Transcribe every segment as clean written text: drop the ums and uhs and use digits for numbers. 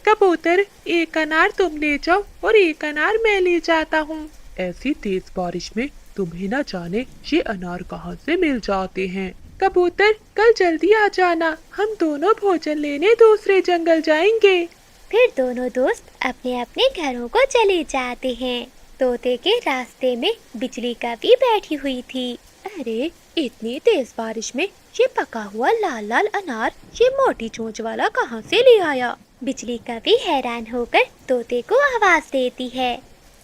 कबूतर, एक अनार तुम ले जाओ और एक अनार मैं ले जाता हूँ। ऐसी तेज बारिश में तुम्हें न जाने ये अनार कहाँ से मिल जाते हैं। कबूतर, कल जल्दी आ जाना, हम दोनों भोजन लेने दूसरे जंगल जाएंगे। फिर दोनों दोस्त अपने अपने घरों को चले जाते हैं। तोते के रास्ते में बिजली का भी बैठी हुई थी। अरे, इतनी तेज बारिश में ये पका हुआ लाल लाल अनार ये मोटी चोंच वाला कहाँ से ले आया? बिजली का भी हैरान होकर तोते को आवाज देती है।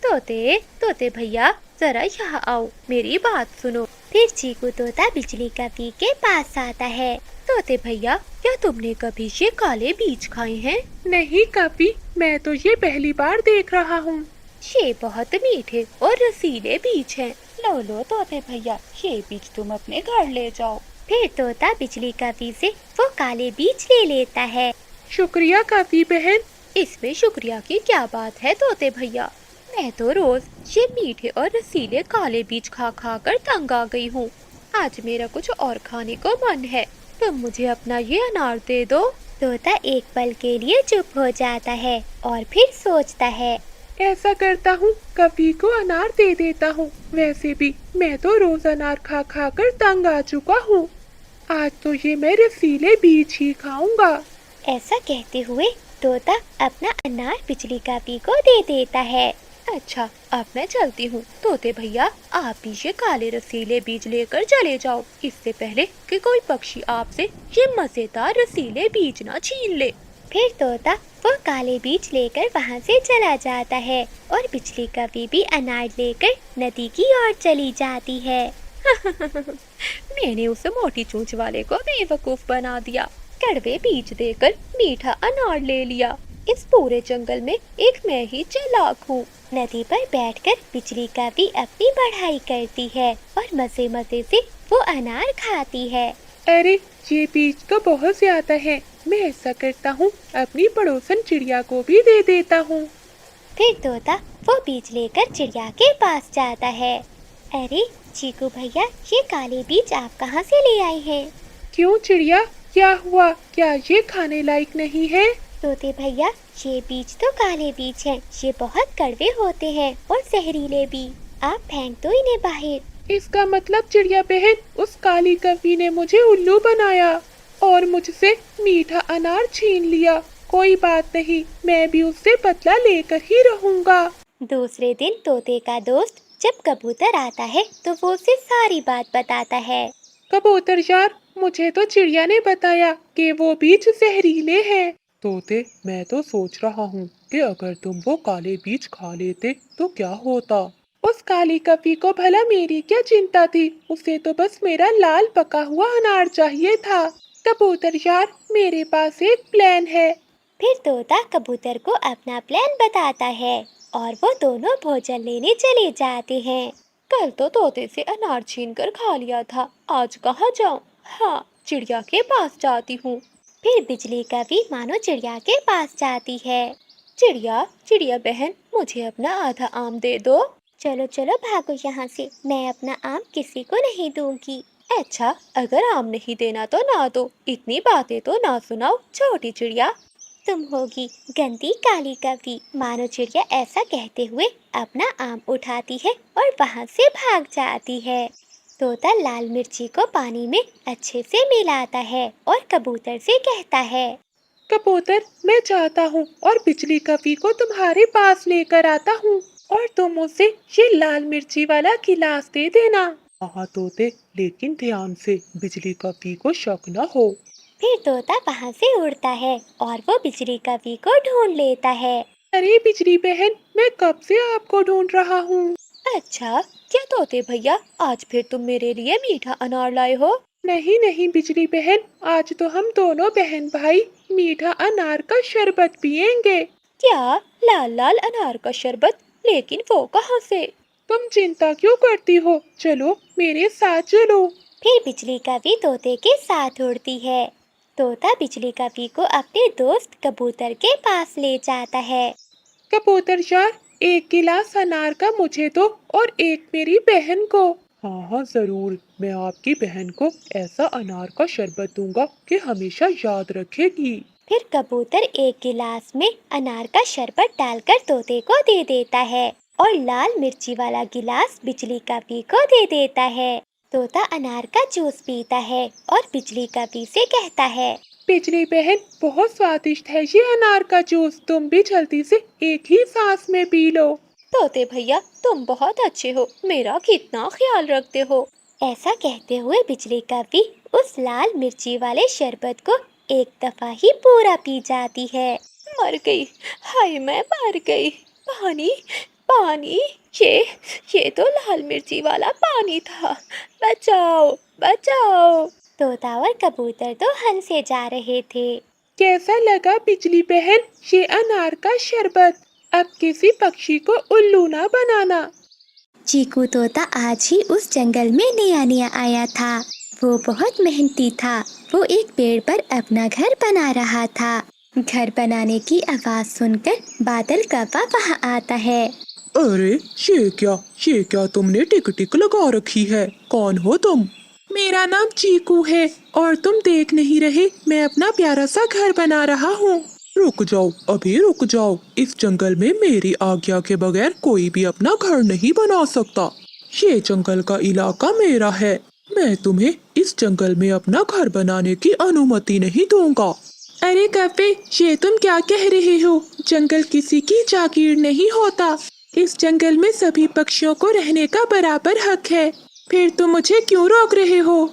तोते तोते भैया, जरा यहाँ आओ, मेरी बात सुनो। फिर चीकू तोता बिजली का पी के पास आता है। तोते भैया, क्या तुमने कभी ये काले बीज खाए हैं? नहीं कभी, मैं तो ये पहली बार देख रहा हूँ। ये बहुत मीठे और रसीले बीज हैं। लो लो तोते भैया, ये बीज तुम अपने घर ले जाओ। फिर तोता बिजली का पी से वो काले बीज ले लेता है। शुक्रिया काफी बहन। इसमें शुक्रिया की क्या बात है तोते भैया, मैं तो रोज ये मीठे और रसीले काले बीज खा खा कर तंग आ गई हूँ। आज मेरा कुछ और खाने को मन है, तुम मुझे अपना ये अनार दे दो। तोता एक पल के लिए चुप हो जाता है और फिर सोचता है। ऐसा करता हूँ, कभी को अनार दे देता हूँ। वैसे भी मैं तो रोज अनार खा खा कर तंग आ चुका हूँ। आज तो ये मैं रसीले बीज ही खाऊंगा। ऐसा कहते हुए तोता अपना अनार बिजली का पी को दे देता है। अच्छा, अब मैं चलती हूँ। तोते भैया, आप भी ये काले रसीले बीज लेकर चले जाओ, इससे पहले कि कोई पक्षी आपसे ये मजेदार रसीले बीज ना छीन ले। फिर तोता वो काले बीज लेकर वहाँ से चला जाता है और बिजली का भी अनार लेकर नदी की ओर चली जाती है। मैंने उस मोटी चोंच वाले को बेवकूफ बना दिया, कड़वे बीज देकर मीठा अनार ले लिया। इस पूरे जंगल में एक मैं ही चालाक हूँ। नदी पर बैठकर बिजली का भी अपनी पढ़ाई करती है और मजे मजे से वो अनार खाती है। अरे, ये बीज तो बहुत ज्यादा है। मैं ऐसा करता हूँ, अपनी पड़ोसन चिड़िया को भी दे देता हूँ। फिर तोता वो बीज लेकर चिड़िया के पास जाता है। अरे चीकू भैया, ये काले बीज आप कहाँ से ले आए हैं? क्यों चिड़िया, क्या हुआ? क्या ये खाने लायक नहीं है? तोते भैया, ये बीज तो काले बीज हैं। ये बहुत कड़वे होते हैं और जहरीले भी। आप फेंक दो इन्हें बाहर। इसका मतलब चिड़िया बहन, उस काली कवि ने मुझे उल्लू बनाया और मुझसे मीठा अनार छीन लिया। कोई बात नहीं, मैं भी उससे बदला लेकर ही रहूंगा। दूसरे दिन तोते का दोस्त जब कबूतर आता है तो वो उसे सारी बात बताता है। कबूतर यार, मुझे तो चिड़िया ने बताया कि वो बीज जहरीले हैं। तोते, मैं तो सोच रहा हूँ कि अगर तुम वो काले बीज खा लेते तो क्या होता। उस काली कवि को भला मेरी क्या चिंता थी, उसे तो बस मेरा लाल पका हुआ अनार चाहिए था। कबूतर यार, मेरे पास एक प्लान है। फिर तोता कबूतर को अपना प्लान बताता है और वो दोनों भोजन लेने चले जाते हैं। कल तो तोते से अनार छीन कर खा लिया था, आज कहाँ जाऊँ? हाँ, चिड़िया के पास जाती हूँ। फिर बिजली का भी मानो चिड़िया के पास जाती है। चिड़िया चिड़िया बहन, मुझे अपना आधा आम दे दो। चलो चलो भागो यहाँ से, मैं अपना आम किसी को नहीं दूंगी। अच्छा, अगर आम नहीं देना तो ना दो, इतनी बातें तो ना सुनाओ छोटी चिड़िया। तुम होगी गंदी काली कवि। मानो चिड़िया ऐसा कहते हुए अपना आम उठाती है और वहाँ से भाग जाती है। तोता लाल मिर्ची को पानी में अच्छे से मिलाता है और कबूतर से कहता है। कबूतर, मैं चाहता हूँ और बिजली कवि को तुम्हारे पास लेकर आता हूँ और तुम उसे ये लाल मिर्ची वाला गिलास दे देना। हाँ तोते, लेकिन ध्यान से, बिजली कवि को शक न हो। फिर तोता वहाँ से उड़ता है और वो बिजली कवि को ढूंढ लेता है। अरे बिजली बहन, मैं कब से आपको ढूंढ रहा हूँ। अच्छा, क्या तोते भैया, आज फिर तुम मेरे लिए मीठा अनार लाए हो? नहीं नहीं बिजली बहन, आज तो हम दोनों बहन भाई मीठा अनार का शरबत पियेंगे। क्या, लाल लाल अनार का शरबत? लेकिन वो कहाँ से? तुम चिंता क्यों करती हो, चलो मेरे साथ चलो। फिर बिजली कवि तोते के साथ उड़ती है। तोता बिजली कवि को अपने दोस्त कबूतर के पास ले जाता है। कबूतर यार, एक गिलास अनार का मुझे दो और एक मेरी बहन को। हाँ हाँ जरूर, मैं आपकी बहन को ऐसा अनार का शरबत दूंगा कि हमेशा याद रखेगी। फिर कबूतर एक गिलास में अनार का शरबत डालकर तोते को दे देता है और लाल मिर्ची वाला गिलास बिजली का पी को दे देता है। तोता अनार का जूस पीता है और बिजली का पी से कहता है, बिजली बहन, बहुत स्वादिष्ट है ये अनार का जूस, तुम भी जल्दी से एक ही सांस में पी लो। तोते भैया तुम बहुत अच्छे हो, मेरा कितना ख्याल रखते हो। ऐसा कहते हुए बिजली का पी उस लाल मिर्ची वाले शरबत को एक दफा ही पूरा पी जाती है। मर गई, हाय मैं मर गई। पानी पानी, ये तो लाल मिर्ची वाला पानी था। बचाओ बचाओ। तोता और कबूतर तो हंसे जा रहे थे। कैसा लगा बिजली बहन ये अनार का शरबत? अब किसी पक्षी को उल्लू ना बनाना। चीकू तोता आज ही उस जंगल में नया नया आया था। वो बहुत मेहनती था। वो एक पेड़ पर अपना घर बना रहा था। घर बनाने की आवाज सुनकर बादल कौवा वहाँ आता है। अरे ये क्या तुमने टिक टिक लगा रखी है? कौन हो तुम? मेरा नाम चीकू है और तुम देख नहीं रहे मैं अपना प्यारा सा घर बना रहा हूँ। रुक जाओ, अभी रुक जाओ। इस जंगल में मेरी आज्ञा के बगैर कोई भी अपना घर नहीं बना सकता। ये जंगल का इलाका मेरा है। मैं तुम्हें इस जंगल में अपना घर बनाने की अनुमति नहीं दूंगा। अरे कौवे, ये तुम क्या कह रहे हो? जंगल किसी की जागीर नहीं होता। इस जंगल में सभी पक्षियों को रहने का बराबर हक है। फिर तुम मुझे क्यों रोक रहे हो?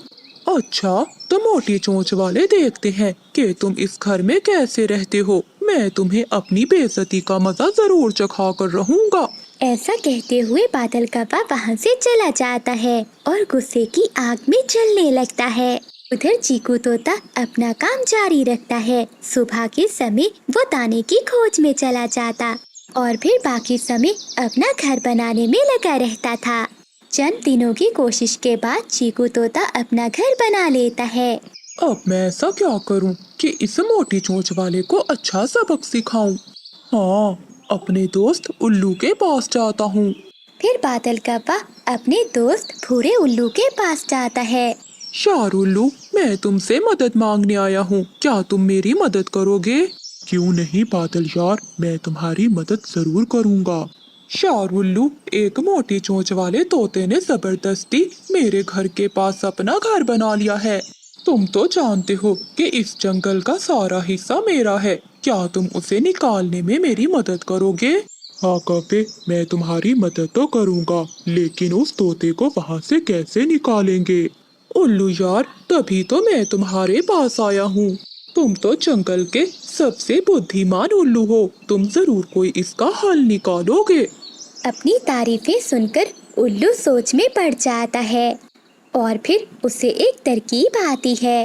अच्छा, तो मोटी चोंच वाले देखते हैं कि तुम इस घर में कैसे रहते हो। मैं तुम्हें अपनी बेइज्जती का मजा जरूर चखा कर रहूंगा। ऐसा कहते हुए बादल कौवा वहाँ से चला जाता है और गुस्से की आग में जलने लगता है। उधर चीकू तोता अपना काम जारी रखता है। सुबह के समय वो दाने की खोज में चला जाता और फिर बाकी समय अपना घर बनाने में लगा रहता था। चंद दिनों की कोशिश के बाद चीकू तोता अपना घर बना लेता है। अब मैं ऐसा क्या करूं कि इस मोटी चोंच वाले को अच्छा सबक सिखाऊं? हाँ, अपने दोस्त उल्लू के पास जाता हूँ। फिर बादल कौवा अपने दोस्त भूरे उल्लू के पास जाता है। यार उल्लू, मैं तुमसे मदद मांगने आया हूँ, क्या तुम मेरी मदद करोगे? क्यों नहीं बादल यार, मैं तुम्हारी मदद जरूर करूँगा। यार उल्लू, एक मोटी चोंच वाले तोते ने जबरदस्ती मेरे घर के पास अपना घर बना लिया है। तुम तो जानते हो कि इस जंगल का सारा हिस्सा मेरा है। क्या तुम उसे निकालने में मेरी मदद करोगे? हाँ कौवे, मैं तुम्हारी मदद तो करूँगा, लेकिन उस तोते को वहाँ से कैसे निकालेंगे? उल्लू यार, तभी तो मैं तुम्हारे पास आया हूँ। तुम तो जंगल के सबसे बुद्धिमान उल्लू हो, तुम जरूर कोई इसका हल निकालोगे। अपनी तारीफें सुनकर उल्लू सोच में पड़ जाता है और फिर उसे एक तरकीब आती है।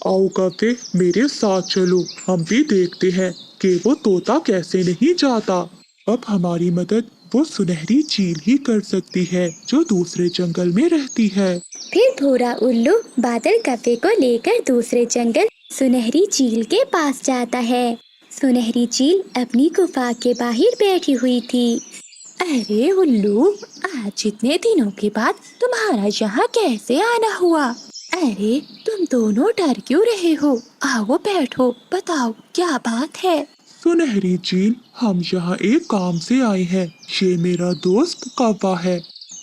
आओ कौवे, मेरे साथ चलो, हम भी देखते हैं कि वो तोता कैसे नहीं जाता। अब हमारी मदद वो सुनहरी चील ही कर सकती है जो दूसरे जंगल में रहती है। फिर भूरा उल्लू बादल कौवे को लेकर दूसरे जंगल सुनहरी चील के पास जाता है। सुनहरी चील अपनी गुफा के बाहर बैठी हुई थी। अरे उल्लू, आज इतने दिनों के बाद तुम्हारा यहाँ कैसे आना हुआ? अरे तुम दोनों डर क्यों रहे हो? आओ बैठो, बताओ क्या बात है? सुनहरी चील, हम यहाँ एक काम से आए हैं। ये मेरा दोस्त कौवा है।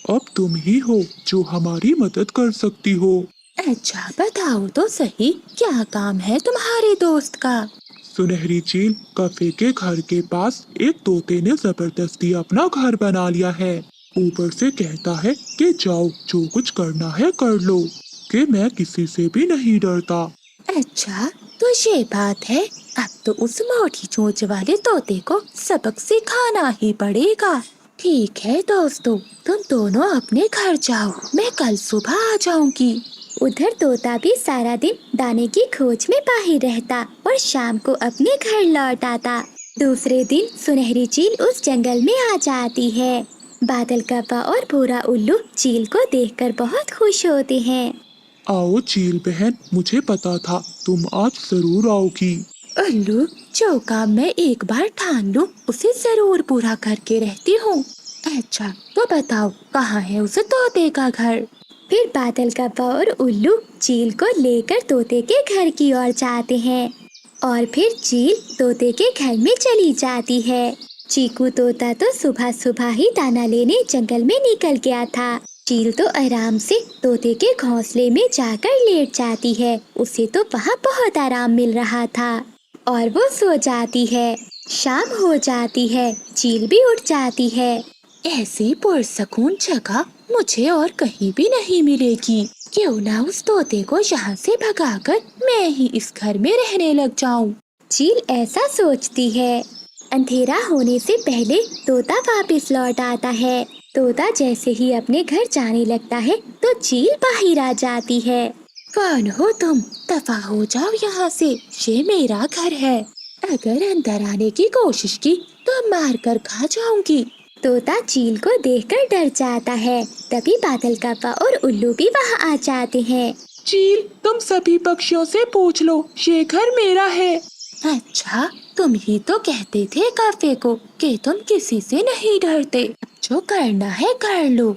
अब तुम ही हो जो हमारी मदद कर सकती हो। अच्छा बताओ तो सही, क्या काम है तुम्हारे दोस्त का? सुनहरी चील, कौवे के घर के पास एक तोते ने जबरदस्ती अपना घर बना लिया है। ऊपर से कहता है कि जाओ, जो कुछ करना है कर लो, कि मैं किसी से भी नहीं डरता। अच्छा तो ये बात है, अब तो उस मोटी चोंच वाले तोते को सबक सिखाना ही पड़ेगा। ठीक है दोस्तों, तुम दोनों अपने घर जाओ, मैं कल सुबह आ जाऊंगी। उधर तोता भी सारा दिन दाने की खोज में बाहर रहता और शाम को अपने घर लौट आता। दूसरे दिन सुनहरी चील उस जंगल में आ जाती है। बादल कौवा और भूरा उल्लू चील को देखकर बहुत खुश होते हैं। आओ चील बहन, मुझे पता था तुम आज जरूर आओगी। उल्लू, जो काम मैं एक बार ठान लूं उसे जरूर पूरा करके रहती हूँ। अच्छा तो बताओ, कहाँ है उस तोते का घर? फिर बादल कौवा और उल्लू चील को लेकर तोते के घर की ओर जाते हैं। और फिर चील तोते के घर में चली जाती है। चीकू तोता तो सुबह सुबह ही दाना लेने जंगल में निकल गया था। चील तो आराम से तोते के घोंसले में जाकर लेट जाती है। उसे तो वहाँ बहुत आराम मिल रहा था और वो सो जाती है। शाम हो जाती है, चील भी उठ जाती है। ऐसी पुरसकून जगह मुझे और कहीं भी नहीं मिलेगी। क्यों ना उस तोते को यहाँ से भगाकर मैं ही इस घर में रहने लग जाऊं। चील ऐसा सोचती है। अंधेरा होने से पहले तोता वापस लौट आता है। तोता जैसे ही अपने घर जाने लगता है तो चील बाहर आ जाती है। कौन हो तुम? दफा हो जाओ यहाँ से, ये मेरा घर है। अगर अंदर आने की कोशिश की तो मार कर खा जाऊंगी। तोता चील को देखकर डर जाता है। तभी बादल कव्वा और उल्लू भी वहाँ आ जाते हैं। चील, तुम सभी पक्षियों से पूछ लो, ये घर मेरा है। अच्छा, तुम ही तो कहते थे कव्वे को कि तुम किसी से नहीं डरते। जो करना है कर लो।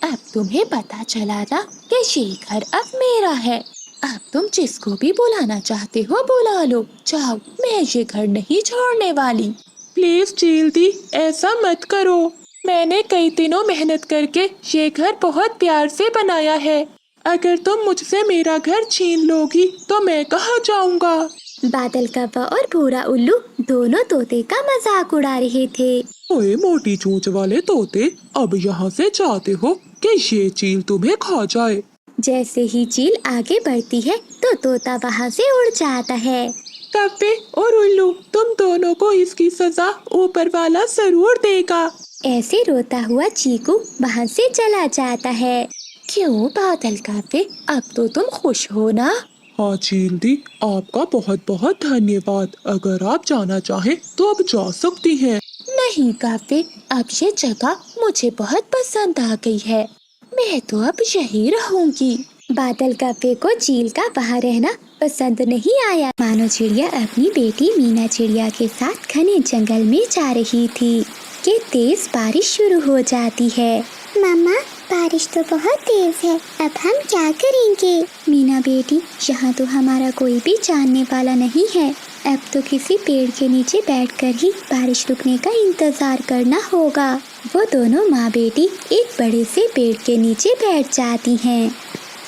अब तुम्हें पता चला ना कि ये घर अब मेरा है। अब तुम जिसको भी बुलाना चाहते हो बुला लो। जाओ, मैं ये घर नहीं छोड़ने वाली। प्लीज चील दी, ऐसा मत करो। मैंने कई दिनों मेहनत करके ये घर बहुत प्यार से बनाया है। अगर तुम मुझसे मेरा घर छीन लोगी तो मैं कहाँ जाऊँगा। बादल कव्वा और भूरा उल्लू दोनों तोते का मजाक उड़ा रहे थे। ओए मोटी चोंच वाले तोते, अब यहाँ से चाहते हो कि ये चील तुम्हें खा जाए। जैसे ही चील आगे बढ़ती है तो तोता वहाँ से उड़ जाता है। कव्वे और उल्लू, तुम दोनों को इसकी सजा ऊपर वाला जरूर देगा। ऐसे रोता हुआ चीकू वहाँ से चला जाता है। क्यों बादल कव्वे, अब तो तुम खुश हो ना? हाँ चील दी, आपका बहुत बहुत धन्यवाद। अगर आप जाना चाहें तो अब जा सकती हैं। नहीं कव्वे, अब ये जगह मुझे बहुत पसंद आ गई है। मैं तो अब यहीं रहूंगी। बादल कव्वे को चील का वहाँ रहना पसंद नहीं आया। मानो चिड़िया अपनी बेटी मीना चिड़िया के साथ घने जंगल में जा रही थी कि तेज बारिश शुरू हो जाती है। मामा, बारिश तो बहुत तेज है, अब हम क्या करेंगे? मीना बेटी, यहाँ तो हमारा कोई भी जानने वाला नहीं है। अब तो किसी पेड़ के नीचे बैठकर ही बारिश रुकने का इंतजार करना होगा। वो दोनों माँ बेटी एक बड़े से पेड़ के नीचे बैठ जाती हैं।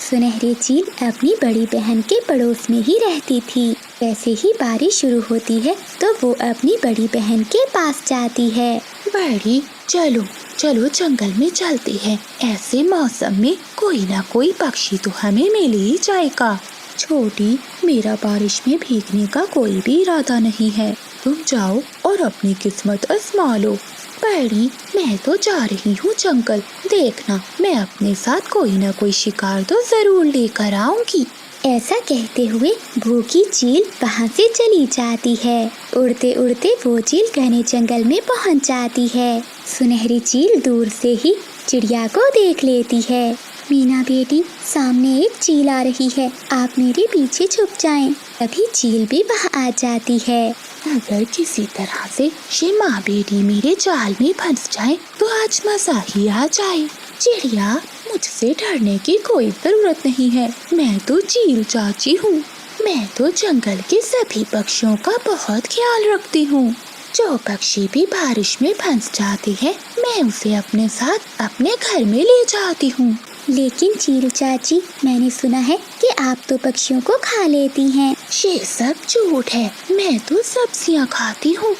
सुनहरी चील अपनी बड़ी बहन के पड़ोस में ही रहती थी। जैसे ही बारिश शुरू होती है तो वो अपनी बड़ी बहन के पास जाती है। बड़ी, चलो चलो जंगल में चलते हैं। ऐसे मौसम में कोई ना कोई पक्षी तो हमें मिल ही जाएगा। छोटी, मेरा बारिश में भीगने का कोई भी इरादा नहीं है। तुम जाओ और अपनी किस्मत आजमा लो। बड़ी, मैं तो जा रही हूँ जंगल। देखना, मैं अपने साथ कोई ना कोई शिकार तो जरूर लेकर आऊंगी। ऐसा कहते हुए भूखी चील वहाँ से चली जाती है। उड़ते उड़ते वो चील घने जंगल में पहुँच जाती है। सुनहरी चील दूर से ही चिड़िया को देख लेती है। मीना बेटी, सामने एक चील आ रही है, आप मेरे पीछे छुप जाएं। तभी चील भी वहाँ आ जाती है। अगर किसी तरह से ये माँ बेटी मेरे जाल में फंस जाए तो आज मजा ही आ जाए। चिड़िया, मुझसे डरने की कोई जरूरत नहीं है। मैं तो चील चाची हूँ। मैं तो जंगल के सभी पक्षियों का बहुत ख्याल रखती हूँ। जो पक्षी भी बारिश में फंस जाते हैं, मैं उसे अपने साथ अपने घर में ले जाती हूँ। लेकिन चील चाची, मैंने सुना है कि आप तो पक्षियों को खा लेती हैं। ये सब झूठ है। मैं तो सब्जियाँ खाती हूँ।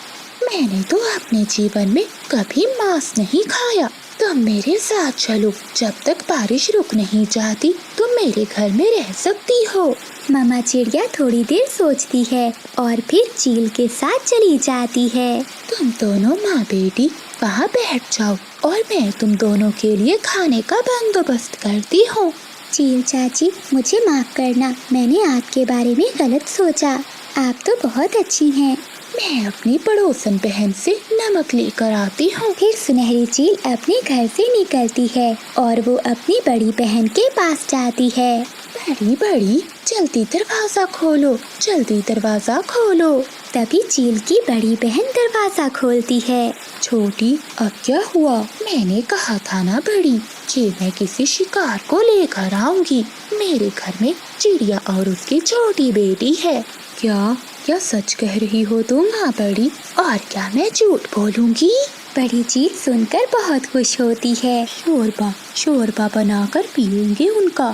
मैंने तो अपने जीवन में कभी मांस नहीं खाया। तुम मेरे साथ चलो, जब तक बारिश रुक नहीं जाती तुम मेरे घर में रह सकती हो। मामा चिड़िया थोड़ी देर सोचती है और फिर चील के साथ चली जाती है। तुम दोनों माँ बेटी वहाँ बैठ जाओ और मैं तुम दोनों के लिए खाने का बंदोबस्त करती हूँ। चील चाची, मुझे माफ करना, मैंने आपके बारे में गलत सोचा। आप तो बहुत अच्छी हैं। मैं अपनी पड़ोसन बहन से नमक लेकर आती हूँ। फिर सुनहरी चील अपने घर से निकलती है और वो अपनी बड़ी बहन के पास जाती है। बड़ी बड़ी, जल्दी दरवाजा खोलो, जल्दी दरवाजा खोलो। तभी चील की बड़ी बहन दरवाजा खोलती है। छोटी, अब क्या हुआ? मैंने कहा था ना बड़ी कि मैं किसी शिकार को लेकर आऊंगी। मेरे घर में चिड़िया और उसकी छोटी बेटी है। क्या क्या सच कह रही हो तुम माँ बड़ी? और क्या मैं झूठ बोलूंगी? बड़ी चील सुनकर बहुत खुश होती है। शोरबा शोरबा बनाकर पिएंगे उनका।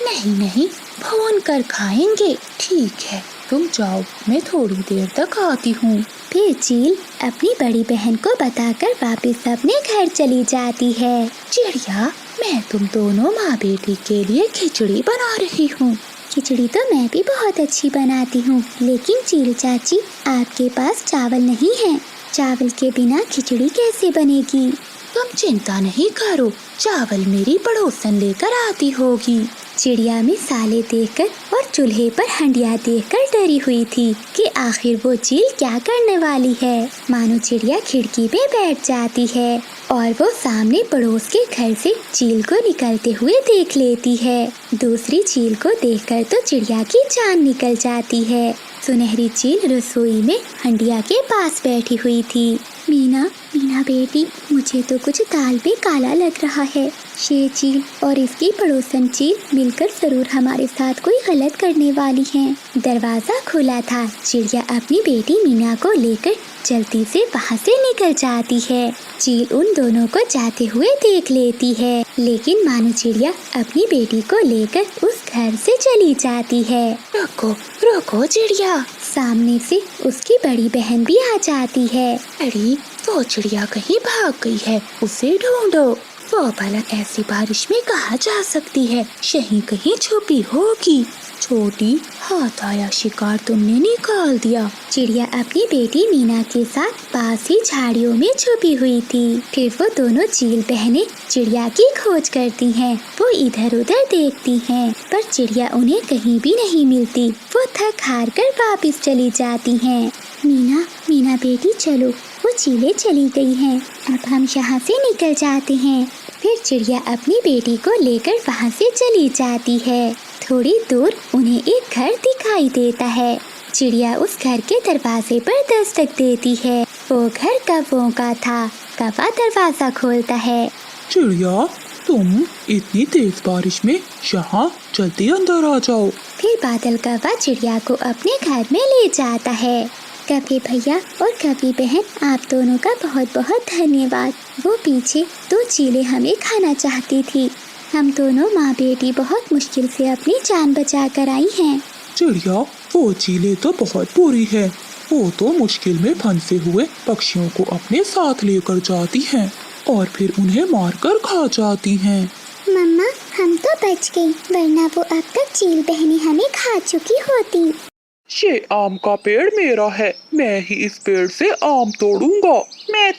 नहीं नहीं, भून कर खाएंगे। ठीक है, तुम जाओ, मैं थोड़ी देर तक आती हूँ। फिर चील अपनी बड़ी बहन को बताकर वापस अपने घर चली जाती है। चिड़िया, मैं तुम दोनों माँ बेटी के लिए खिचड़ी बना रही हूँ। खिचड़ी तो मैं भी बहुत अच्छी बनाती हूँ, लेकिन चील चाची आपके पास चावल नहीं है। चावल के बिना खिचड़ी कैसे बनेगी? तुम चिंता नहीं करो, चावल मेरी पड़ोसन लेकर आती होगी। चिड़िया मिसाले देखकर और चूल्हे पर हंडिया देखकर डरी हुई थी कि आखिर वो चील क्या करने वाली है। मानो चिड़िया खिड़की पे बैठ जाती है और वो सामने पड़ोस के घर से चील को निकलते हुए देख लेती है। दूसरी चील को देखकर तो चिड़िया की जान निकल जाती है। सुनहरी चील रसोई में हंडिया के पास बैठी हुई थी। मीना, मीना बेटी, मुझे तो कुछ दाल में काला लग रहा है। ये चील और इसकी पड़ोसन चील मिलकर जरूर हमारे साथ कोई गलत करने वाली हैं। दरवाजा खुला था। चिड़िया अपनी बेटी मीना को लेकर जल्दी से वहाँ से निकल जाती है। चील उन दोनों को जाते हुए देख लेती है, लेकिन मानो चिड़िया अपनी बेटी को लेकर उस घर से चली जाती है। रुको रुको चिड़िया, सामने से उसकी बड़ी बहन भी आ जाती है। अरे, वो चिड़िया कहीं भाग गई है, उसे ढूंढो। वो भला ऐसी बारिश में कहाँ जा सकती है? यहीं कहीं छुपी होगी। छोटी, हाथ आया शिकार तुमने निकाल दिया। चिड़िया अपनी बेटी मीना के साथ पास ही झाड़ियों में छुपी हुई थी। फिर वो दोनों चील बहनें चिड़िया की खोज करती हैं। वो इधर उधर देखती हैं, पर चिड़िया उन्हें कहीं भी नहीं मिलती। वो थक हार कर वापस चली जाती हैं। मीना, मीना बेटी चलो, वो चीलें चली गई हैं। अब हम यहाँ से निकल जाते हैं। फिर चिड़िया अपनी बेटी को लेकर वहाँ से चली जाती है। थोड़ी दूर उन्हें एक घर दिखाई देता है। चिड़िया उस घर के दरवाजे पर दस्तक देती है। वो घर कौवों का था। कौवा दरवाजा खोलता है। चिड़िया, तुम इतनी तेज बारिश में यहाँ, जल्दी अंदर आ जाओ। फिर बादल कौवा चिड़िया को अपने घर में ले जाता है। कभी भैया और कभी बहन, आप दोनों का बहुत बहुत धन्यवाद। वो पीछे दो चीलें हमें खाना चाहती थी। हम दोनों माँ बेटी बहुत मुश्किल से अपनी जान बचा कर आई हैं। चिड़िया, वो चीलें तो बहुत बुरी है। वो तो मुश्किल में फंसे हुए पक्षियों को अपने साथ लेकर जाती हैं और फिर उन्हें मारकर खा जाती हैं। मम्मा, हम तो बच गई, वरना वो अब तक चील बहनें हमें खा चुकी होती। ये आम का पेड़ मेरा है, मैं ही इस पेड़ से आम तोड़ूंगा। मैं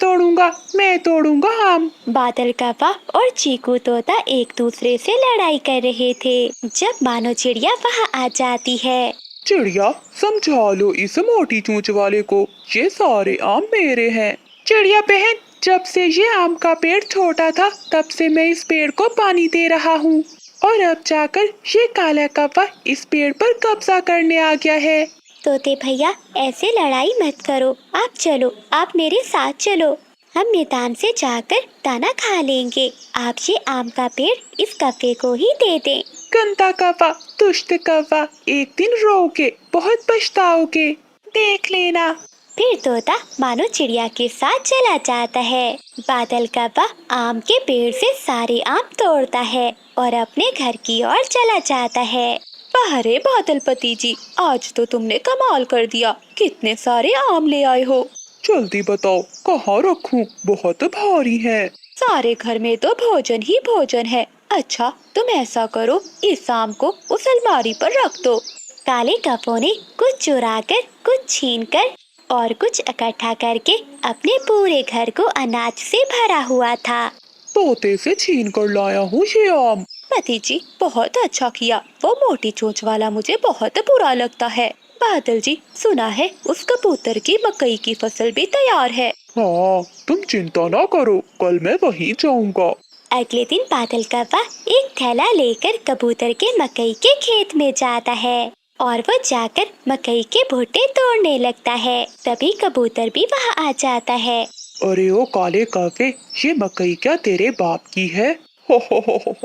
तोड़ूंगा आम। बादल कौवा और चीकू तोता एक दूसरे से लड़ाई कर रहे थे, जब मानो चिड़िया वहाँ आ जाती है। चिड़िया, समझा लो इस मोटी चोंच वाले को, ये सारे आम मेरे हैं। चिड़िया बहन, जब से ये आम का पेड़ छोटा था, तब से मैं इस पेड़ को पानी दे रहा हूँ, और अब जाकर ये काला कौवा इस पेड़ पर कब्जा करने आ गया है। तोते भैया, ऐसे लड़ाई मत करो। आप चलो, आप मेरे साथ चलो। हम मैदान से जाकर दाना खा लेंगे। आप ये आम का पेड़ इस कौवे को ही दे दें। गंदा कौवा, दुष्ट कौवा, एक दिन रोगे, बहुत पछताओगे, देख लेना। फिर तोता मानो चिड़िया के साथ चला जाता है। बादल कौवा आम के पेड़ से सारे आम तोड़ता है और अपने घर की ओर चला जाता है। वाह रे बादलपति जी, आज तो तुमने कमाल कर दिया। कितने सारे आम ले आए हो। जल्दी बताओ, कहाँ रखूं? बहुत भारी है। सारे घर में तो भोजन ही भोजन है। अच्छा, तुम ऐसा करो, इस आम को उस अलमारी पर रख दो। काले कौवे ने कुछ चुरा कर, कुछ छीन कर और कुछ इकट्ठा करके अपने पूरे घर को अनाज से भरा हुआ था। तोते से छीन कर लाया हूँ ये आम। पति जी, बहुत अच्छा किया। वो मोटी चोंच वाला मुझे बहुत बुरा लगता है। बादल जी, सुना है उस कबूतर की मकई की फसल भी तैयार है। हाँ, तुम चिंता ना करो, कल मैं वहीं जाऊंगा। अगले दिन बादल कौवा एक थैला लेकर कबूतर के मकई के खेत में जाता है और वो जाकर मकई के भुट्टे तोड़ने लगता है। तभी कबूतर भी वहाँ आ जाता है। अरे ओ काले कौवे, ये मकई क्या तेरे बाप की है? हो,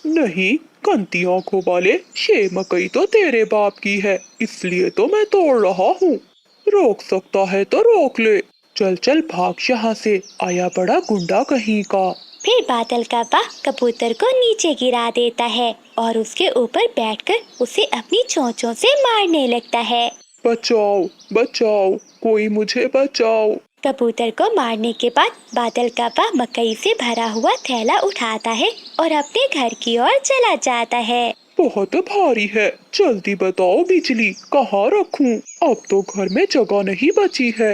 नहीं गंदी आंखों वाले, ये मकई तो तेरे बाप की है, इसलिए तो मैं तोड़ रहा हूँ। रोक सकता है तो रोक ले। चल चल भाग यहाँ से, आया बड़ा गुंडा कहीं का। फिर बादल कौवा कबूतर को नीचे गिरा देता है और उसके ऊपर बैठकर उसे अपनी चोंचों से मारने लगता है। बचाओ बचाओ, कोई मुझे बचाओ। कबूतर को मारने के बाद बादल कौवा मकई से भरा हुआ थैला उठाता है और अपने घर की ओर चला जाता है। बहुत भारी है, जल्दी बताओ बिजली, कहाँ रखूं? अब तो घर में जगह नहीं बची है।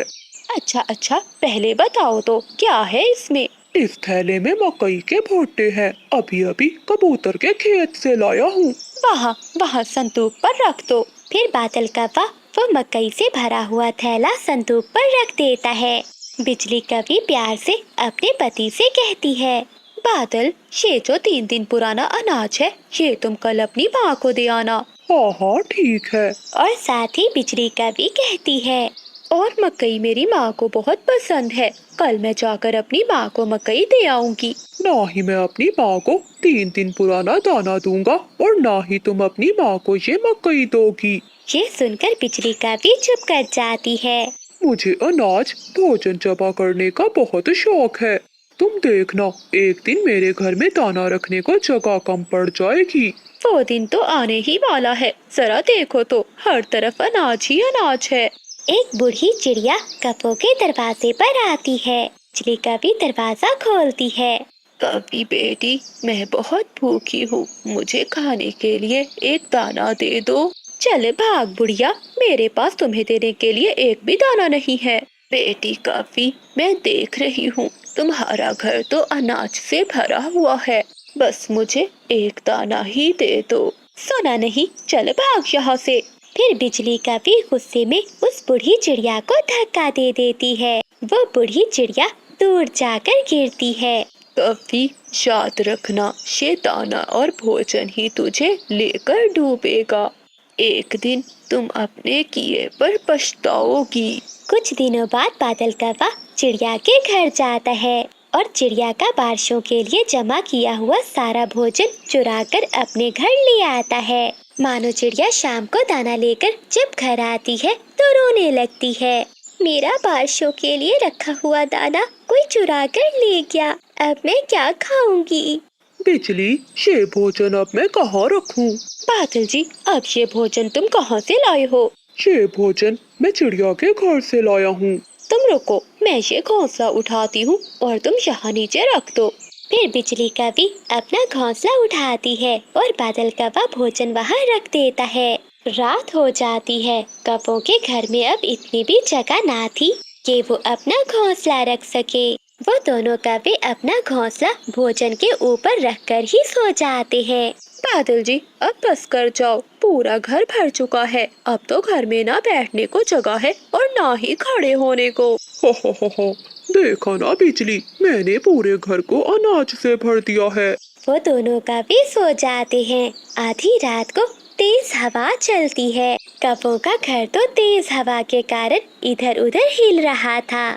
अच्छा, पहले बताओ तो क्या है इसमें? इस थैले में मकई के भुट्टे हैं, अभी अभी कबूतर के खेत से लाया हूँ। वहाँ संदूक पर रख दो। फिर बादल कौवा वो मकई से भरा हुआ थैला संदूक पर रख देता है। बिजली कभी प्यार से अपने पति से कहती है, बादल, ये जो 3 दिन पुराना अनाज है, ये तुम कल अपनी माँ को दे आना। हाँ हाँ ठीक है। और साथ ही बिजली कभी कहती है, और मकई मेरी माँ को बहुत पसंद है, कल मैं जाकर अपनी माँ को मकई दे आऊंगी। ना ही मैं अपनी माँ को 3 दिन पुराना दाना दूंगा और ना ही तुम अपनी माँ को ये मकई दोगी। ये सुनकर बिजली कभी चुप कर जाती है। मुझे अनाज भोजन जमा करने का बहुत शौक है। तुम देखना, एक दिन मेरे घर में दाना रखने को जगह कम पड़ जाएगी। वो दिन तो आने ही वाला है, जरा देखो तो हर तरफ अनाज ही अनाज है। एक बूढ़ी चिड़िया कपो के दरवाजे पर आती है। बिजली कभी दरवाजा खोलती है। कभी बेटी, मैं बहुत भूखी हूँ, मुझे खाने के लिए एक दाना दे दो। चले भाग बुढ़िया, मेरे पास तुम्हें देने के लिए एक भी दाना नहीं है। बेटी काफी, मैं देख रही हूँ तुम्हारा घर तो अनाज से भरा हुआ है, बस मुझे एक दाना ही दे दो। सुना नहीं, चल भाग यहाँ से। फिर बिजली कभी गुस्से में उस बूढ़ी चिड़िया को धक्का दे देती है। वो बूढ़ी चिड़िया दूर जाकर गिरती है। कभी याद रखना, ये दाना और भोजन ही तुझे लेकर डूबेगा। एक दिन तुम अपने किए पर पछताओगी। कुछ दिनों बाद बादल कौवा चिड़िया के घर जाता है और चिड़िया का बारिशों के लिए जमा किया हुआ सारा भोजन चुरा कर अपने घर ले आता है। मानो चिड़िया शाम को दाना लेकर जब घर आती है तो रोने लगती है। मेरा बारिशों के लिए रखा हुआ दाना कोई चुरा कर ले गया, अब मैं क्या खाऊंगी? बिजली, ये भोजन अब मैं कहाँ रखूं? बादल जी, अब ये भोजन तुम कहाँ से लाए हो? ये भोजन मैं चिड़िया के घर से लाया हूँ। तुम रुको, मैं ये घोंसला उठाती हूँ और तुम यहाँ नीचे रख दो। फिर बिजली कभी अपना घोंसला उठाती है और बादल कौवा भोजन वहाँ रख देता है। रात हो जाती है। कौवों के घर में अब इतनी भी जगह ना थी कि वो अपना घोंसला रख सके। वो दोनों कौवे अपना घोंसला भोजन के ऊपर रखकर ही सो जाते हैं। बादल जी, अब बस कर जाओ, पूरा घर भर चुका है, अब तो घर में ना बैठने को जगह है और ना ही खड़े होने को। हो, देखा ना बिजली, मैंने पूरे घर को अनाज से भर दिया है। वो दोनों कौवे सो जाते हैं। आधी रात को तेज हवा चलती है। कौवों का घर तो तेज हवा के कारण इधर उधर हिल रहा था।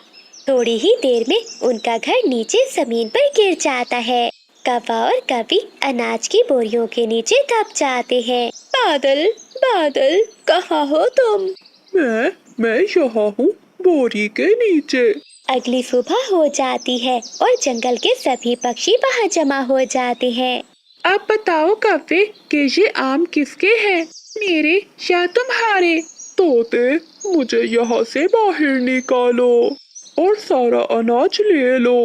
थोड़ी ही देर में उनका घर नीचे जमीन पर गिर जाता है। कौवा और कभी अनाज की बोरियों के नीचे दब जाते हैं। बादल, बादल, कहाँ हो तुम? मैं यहाँ हूँ, बोरी के नीचे। अगली सुबह हो जाती है और जंगल के सभी पक्षी वहाँ जमा हो जाते हैं। अब बताओ कौवे कि ये आम किसके हैं, मेरे या तुम्हारे? तोते, मुझे यहाँ से बाहर निकालो और सारा अनाज ले लो।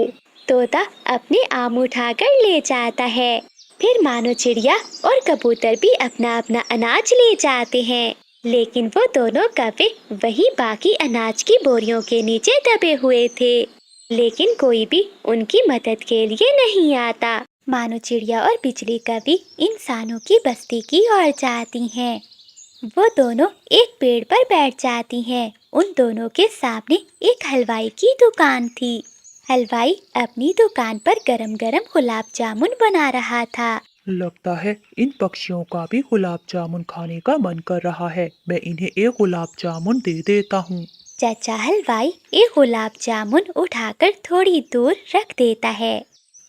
तोता अपने आम उठाकर ले जाता है। फिर मानो चिड़िया और कबूतर भी अपना अपना अनाज ले जाते हैं, लेकिन वो दोनों कौवे वही बाकी अनाज की बोरियों के नीचे दबे हुए थे। लेकिन कोई भी उनकी मदद के लिए नहीं आता। मानो चिड़िया और बिजली कभी इंसानों की बस्ती की ओर जाती हैं। वो दोनों एक पेड़ पर बैठ जाती हैं। उन दोनों के सामने एक हलवाई की दुकान थी। हलवाई अपनी दुकान पर गरम गरम गुलाब जामुन बना रहा था। लगता है इन पक्षियों का भी गुलाब जामुन खाने का मन कर रहा है, मैं इन्हें एक गुलाब जामुन दे देता हूँ। चाचा हलवाई एक गुलाब जामुन उठाकर थोड़ी दूर रख देता है।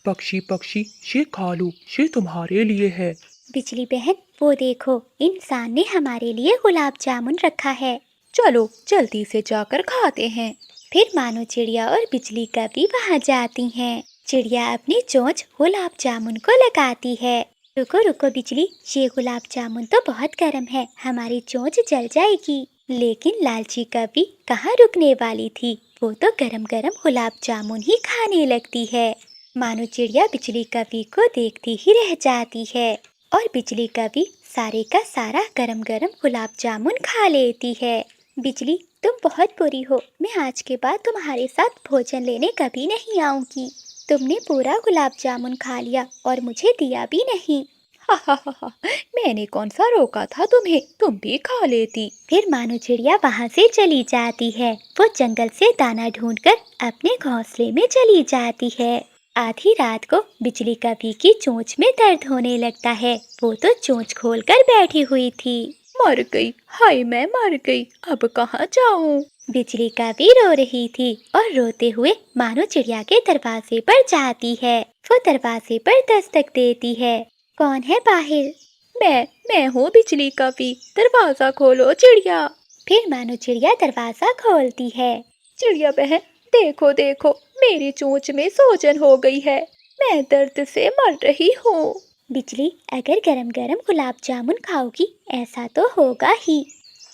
पक्षी पक्षी, ये खा लो, ये तुम्हारे लिए है। बिजली बहन, वो देखो, इंसान ने हमारे लिए गुलाब जामुन रखा है। चलो जल्दी से जाकर खाते हैं। फिर मानो चिड़िया और बिजली कभी वहाँ जाती हैं। चिड़िया अपनी चोंच गुलाब जामुन को लगाती है। रुको रुको बिजली, ये गुलाब जामुन तो बहुत गर्म है, हमारी चोंच जल जाएगी। लेकिन लालची कभी कहाँ रुकने वाली थी, वो तो गरम गरम गुलाब जामुन ही खाने लगती है। मानो चिड़िया बिजली कभी को देखती ही रह जाती है और बिजली कभी सारे का सारा गरम गरम गुलाब जामुन खा लेती है। बिजली, तुम बहुत बुरी हो, मैं आज के बाद तुम्हारे साथ भोजन लेने कभी नहीं आऊंगी। तुमने पूरा गुलाब जामुन खा लिया और मुझे दिया भी नहीं। हा हा हा हा, मैंने कौन सा रोका था तुम्हें, तुम भी खा लेती। फिर मानो चिड़िया वहाँ से चली जाती है। वो जंगल से दाना ढूंढकर अपने घोंसले में चली जाती है। आधी रात को बिजली कभी की चोंच में दर्द होने लगता है। वो तो चोंच खोलकर बैठी हुई थी। मर गई, हाय मैं मर गई, अब कहाँ जाऊं। बिजली कभी रो रही थी और रोते हुए मानो चिड़िया के दरवाजे पर जाती है। वो दरवाजे पर दस्तक देती है। कौन है बाहर? मैं हूँ बिजली कभी, दरवाजा खोलो चिड़िया। फिर मानो चिड़िया दरवाजा खोलती है। चिड़िया बहन, देखो देखो, मेरी चोंच में सूजन हो गई है, मैं दर्द से मर रही हूँ। बिजली, अगर गरम गरम गुलाब जामुन खाओगी ऐसा तो होगा ही।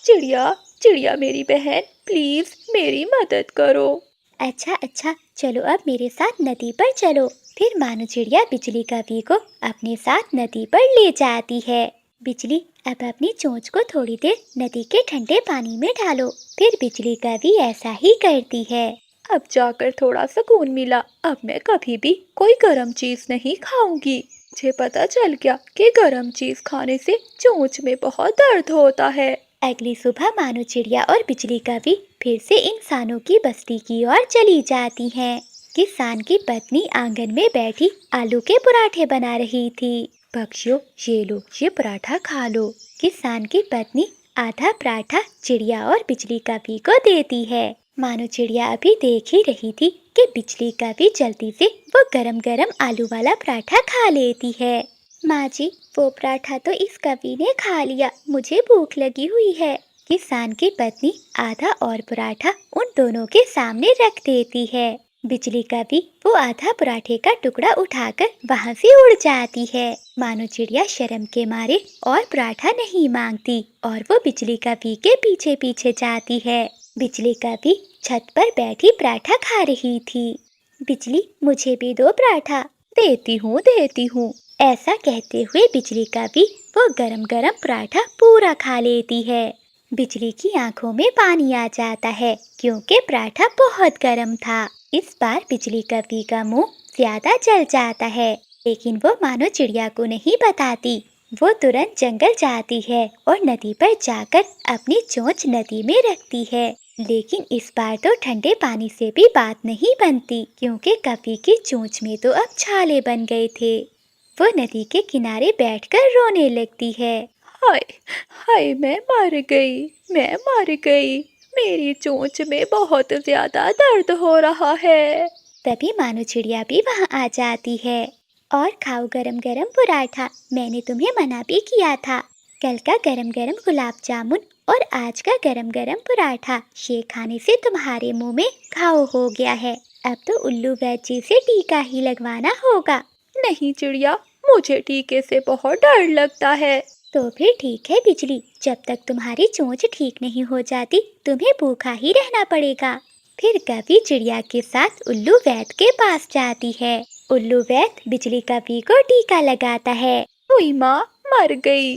चिड़िया चिड़िया मेरी बहन, प्लीज मेरी मदद करो। अच्छा अच्छा, चलो अब मेरे साथ नदी पर चलो। फिर मानो चिड़िया बिजली कभी को अपने साथ नदी पर ले जाती है। बिजली, अब अपनी चोंच को थोड़ी देर नदी के ठंडे पानी में डालो। फिर बिजली कभी ऐसा ही करती है। अब जाकर थोड़ा सुकून मिला, अब मैं कभी भी कोई गरम चीज नहीं खाऊंगी। मुझे पता चल गया कि गरम चीज खाने से चोंच में बहुत दर्द होता है। अगली सुबह मानो चिड़िया और बिजली कभी फिर से इंसानों की बस्ती की ओर चली जाती हैं। किसान की पत्नी आंगन में बैठी आलू के पराठे बना रही थी। पक्षियों, ये लो, ये पराठा खा लो। किसान की पत्नी आधा पराठा चिड़िया और बिजली कभी को देती है। मानो चिड़िया अभी देख ही रही थी कि बिजली कभी जल्दी से वो गरम गरम आलू वाला पराठा खा लेती है। माँ जी, वो पराठा तो इस कवि ने खा लिया, मुझे भूख लगी हुई है। किसान की पत्नी आधा और पराठा उन दोनों के सामने रख देती है। बिजली कभी वो आधा पराठे का टुकड़ा उठाकर वहाँ से उड़ जाती है। मानो चिड़िया शर्म के मारे और पराठा नहीं मांगती और वो बिजली कभी के पीछे पीछे जाती है। बिजली कभी छत पर बैठी पराठा खा रही थी। बिजली, मुझे भी दो पराठा। देती हूँ। ऐसा कहते हुए बिजली कभी वो गरम गरम पराठा पूरा खा लेती है। बिजली की आंखों में पानी आ जाता है क्योंकि पराठा बहुत गर्म था। इस बार बिजली कभी का मुंह ज्यादा जल जाता है, लेकिन वो मानो चिड़िया को नहीं बताती। वो तुरंत जंगल जाती है और नदी पर जाकर अपनी चोंच नदी में रखती है। लेकिन इस बार तो ठंडे पानी से भी बात नहीं बनती क्योंकि कभी की चोंच में तो अब छाले बन गए थे। वो नदी के किनारे बैठकर रोने लगती है। हाय हाय मैं मर गई, मेरी चोंच में बहुत ज्यादा दर्द हो रहा है। तभी मानो चिड़िया भी वहाँ आ जाती है। और खाओ गरम गरम पराठा, मैंने तुम्हें मना भी किया था। कल का गरम गरम गुलाब जामुन और आज का गरम गरम पराठा, ये खाने से तुम्हारे मुंह में घाव हो गया है। अब तो उल्लू वैद्य से टीका ही लगवाना होगा। नहीं चिड़िया, मुझे टीके से बहुत डर लगता है। तो फिर ठीक है बिजली, जब तक तुम्हारी चोंच ठीक नहीं हो जाती तुम्हें भूखा ही रहना पड़ेगा। फिर कभी चिड़िया के साथ उल्लू वैद्य के पास जाती है। उल्लू वैद्य बिजली कभी को टीका लगाता है। हुई माँ, मर गई।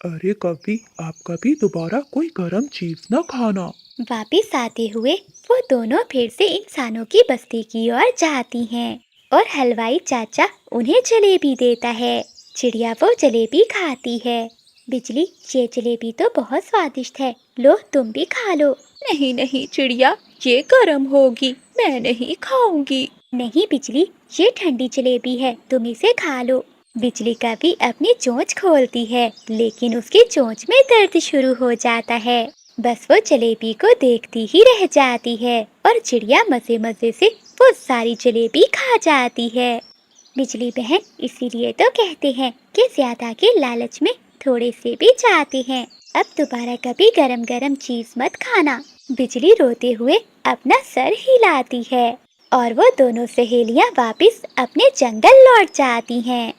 अरे कभी, आप कभी दोबारा कोई गरम चीज न खाना। वापिस आते हुए वो दोनों फिर से इंसानों की बस्ती की ओर जाती हैं और हलवाई चाचा उन्हें जलेबी देता है। चिड़िया वो जलेबी खाती है। बिजली, ये जलेबी तो बहुत स्वादिष्ट है, लो तुम भी खा लो। नहीं नहीं चिड़िया, ये गर्म होगी, मैं नहीं खाऊंगी। नहीं बिजली, ये ठंडी जलेबी है, तुम इसे खा लो। बिजली कभी अपनी चोंच खोलती है, लेकिन उसकी चोंच में दर्द शुरू हो जाता है। बस वो जलेबी को देखती ही रह जाती है और चिड़िया मजे मजे से वो सारी जलेबी खा जाती है। बिजली बहन, इसीलिए तो कहते हैं कि ज्यादा के लालच में थोड़े से भी जाते हैं। अब दोबारा कभी गरम गरम चीज मत खाना। बिजली रोते हुए अपना सर हिलाती है और वो दोनों सहेलियां वापस अपने जंगल लौट जाती हैं।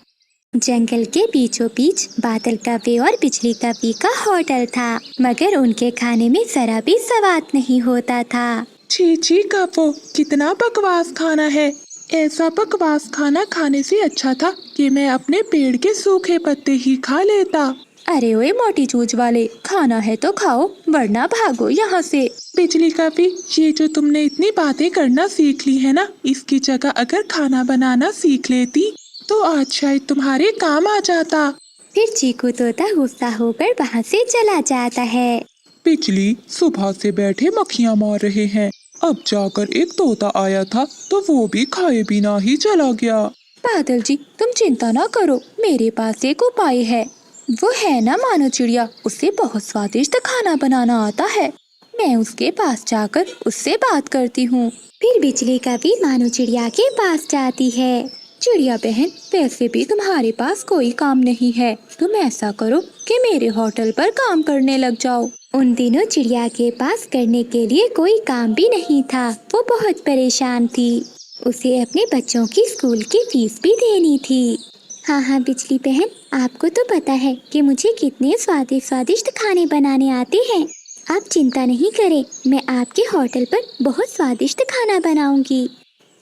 जंगल के बीचों बीच बादल कव्वे और बिजली कव्वी का होटल था, मगर उनके खाने में जरा भी स्वाद नहीं होता था। छी छी कव्वो, कितना बकवास खाना है। ऐसा बकवास खाना खाने से अच्छा था कि मैं अपने पेड़ के सूखे पत्ते ही खा लेता। अरे ओए मोटी चूंच वाले, खाना है तो खाओ वरना भागो यहाँ से। बिजली कव्वी, ये जो तुमने इतनी बातें करना सीख ली है ना, इसकी जगह अगर खाना बनाना सीख लेती तो आज शायद तुम्हारे काम आ जाता। फिर चीकू तोता गुस्सा होकर वहाँ से चला जाता है। बिजली, सुबह से बैठे मक्खियाँ मार रहे हैं, अब जाकर एक तोता आया था तो वो भी खाए बिना ही चला गया। बादल जी, तुम चिंता ना करो, मेरे पास एक उपाय है। वो है ना मानो चिड़िया, उसे बहुत स्वादिष्ट खाना बनाना आता है। मैं उसके पास जाकर उससे बात करती हूँ। फिर बिजली कव्वी मानो चिड़िया के पास जाती है। चिड़िया बहन, वैसे भी तुम्हारे पास कोई काम नहीं है, तुम ऐसा करो कि मेरे होटल पर काम करने लग जाओ। उन दिनों चिड़िया के पास करने के लिए कोई काम भी नहीं था। वो बहुत परेशान थी, उसे अपने बच्चों की स्कूल की फीस भी देनी थी। हाँ बिजली बहन, आपको तो पता है कि मुझे कितने स्वादिष्ट खाने बनाने आते हैं। आप चिंता नहीं करें, मैं आपके होटल पर बहुत स्वादिष्ट खाना बनाऊंगी।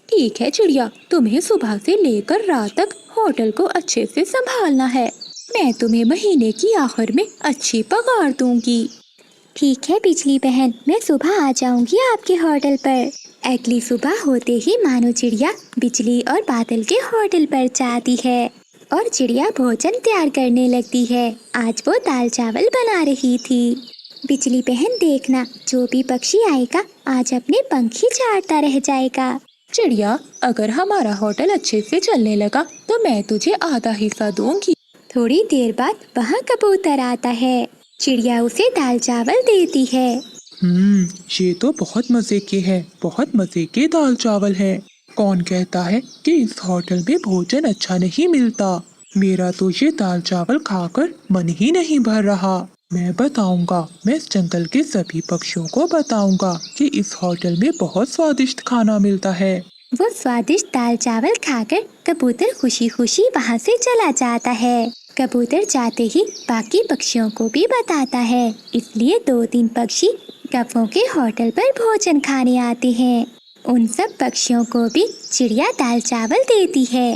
ठीक है चिड़िया, तुम्हें सुबह से लेकर रात तक होटल को अच्छे से संभालना है। मैं तुम्हें महीने की आखिर में अच्छी पगार दूंगी। ठीक है बिजली बहन, मैं सुबह आ जाऊंगी आपके होटल पर। अगली सुबह होते ही मानो चिड़िया बिजली और बादल के होटल पर जाती है और चिड़िया भोजन तैयार करने लगती है। आज वो दाल चावल बना रही थी। बिजली बहन देखना, जो भी पक्षी आएगा आज अपने पंख ही झाड़ता रह जाएगा। चिड़िया, अगर हमारा होटल अच्छे से चलने लगा तो मैं तुझे आधा हिस्सा दूंगी। थोड़ी देर बाद वहाँ कबूतर आता है। चिड़िया उसे दाल चावल देती है। ये तो बहुत मजे के हैं, बहुत मजे के दाल चावल हैं। कौन कहता है कि इस होटल में भोजन अच्छा नहीं मिलता? मेरा तो ये दाल चावल खाकर मन ही नहीं भर रहा। मैं बताऊंगा, मैं इस जंगल के सभी पक्षियों को बताऊंगा कि इस होटल में बहुत स्वादिष्ट खाना मिलता है। वो स्वादिष्ट दाल चावल खाकर कबूतर खुशी खुशी वहाँ से चला जाता है। कबूतर जाते ही बाकी पक्षियों को भी बताता है, इसलिए 2-3 पक्षी कव्वों के होटल पर भोजन खाने आते हैं। उन सब पक्षियों को भी चिड़िया दाल चावल देती है।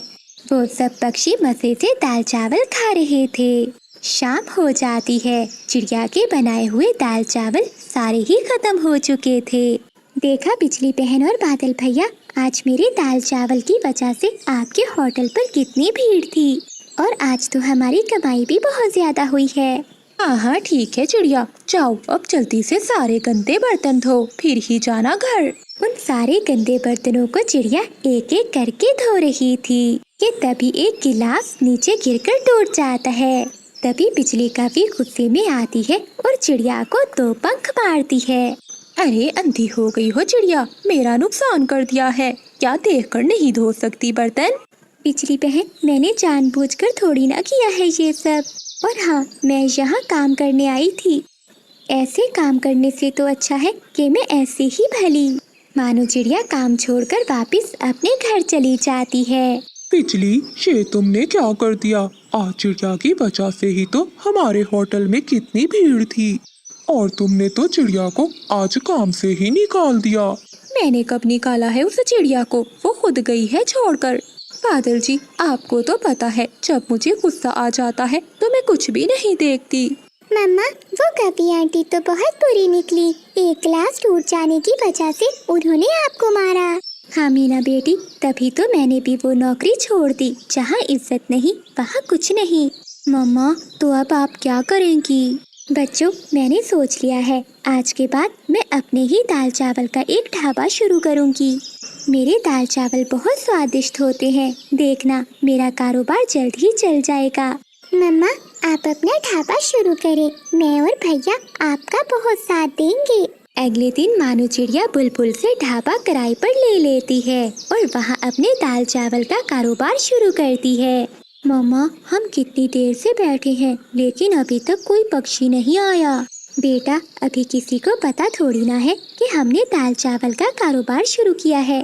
वो सब पक्षी मजे से दाल चावल खा रहे थे। शाम हो जाती है, चिड़िया के बनाए हुए दाल चावल सारे ही खत्म हो चुके थे। देखा बिजली बहन और बादल भैया, आज मेरे दाल चावल की वजह से आपके होटल पर कितनी भीड़ थी और आज तो हमारी कमाई भी बहुत ज्यादा हुई है। हाँ ठीक है चिड़िया, जाओ अब जल्दी से सारे गंदे बर्तन धो, फिर ही जाना घर। उन सारे गंदे बर्तनों को चिड़िया एक एक करके धो रही थी कि तभी एक गिलास नीचे गिरकर टूट जाता है। तभी बिजली कव्वी गुस्से में आती है और चिड़िया को 2 पंख मारती है। अरे अंधी हो गई हो चिड़िया, मेरा नुकसान कर दिया है, क्या देखकर नहीं धो सकती बर्तन? बिजली बहन, मैंने जानबूझकर थोड़ी ना किया है ये सब। और हाँ, मैं यहाँ काम करने आई थी। ऐसे काम करने से तो अच्छा है कि मैं ऐसे ही भली। मानो चिड़िया काम छोड़कर वापस अपने घर चली जाती है। बिजली, ये तुमने क्या कर दिया? आज चिड़िया की वजह से ही तो हमारे होटल में कितनी भीड़ थी और तुमने तो चिड़िया को आज काम से ही निकाल दिया। मैंने कब निकाला है उस चिड़िया को, वो खुद गई है छोड़कर। बादल जी, आपको तो पता है जब मुझे गुस्सा आ जाता है तो मैं कुछ भी नहीं देखती। मम्मा, वो कभी आंटी तो बहुत बुरी निकली। एक ग्लास टूट जाने की वजह से उन्होंने आपको मारा। हाँ मीना बेटी, तभी तो मैंने भी वो नौकरी छोड़ दी। जहाँ इज्जत नहीं वहाँ कुछ नहीं। मम्मा, तो अब आप क्या करेंगी? बच्चों, मैंने सोच लिया है, आज के बाद मैं अपने ही दाल चावल का एक ढाबा शुरू करूँगी। मेरे दाल चावल बहुत स्वादिष्ट होते हैं, देखना मेरा कारोबार जल्द ही चल जाएगा। मम्मा, आप अपना ढाबा शुरू करें, मैं और भैया आपका बहुत साथ देंगे। अगले दिन मानो चिड़िया बुलबुल से ढाबा किराए पर ले लेती है और वहाँ अपने दाल चावल का कारोबार शुरू करती है। मम्मा, हम कितनी देर से बैठे हैं लेकिन अभी तक कोई पक्षी नहीं आया। बेटा, अभी किसी को पता थोड़ी ना है कि हमने दाल चावल का कारोबार शुरू किया है।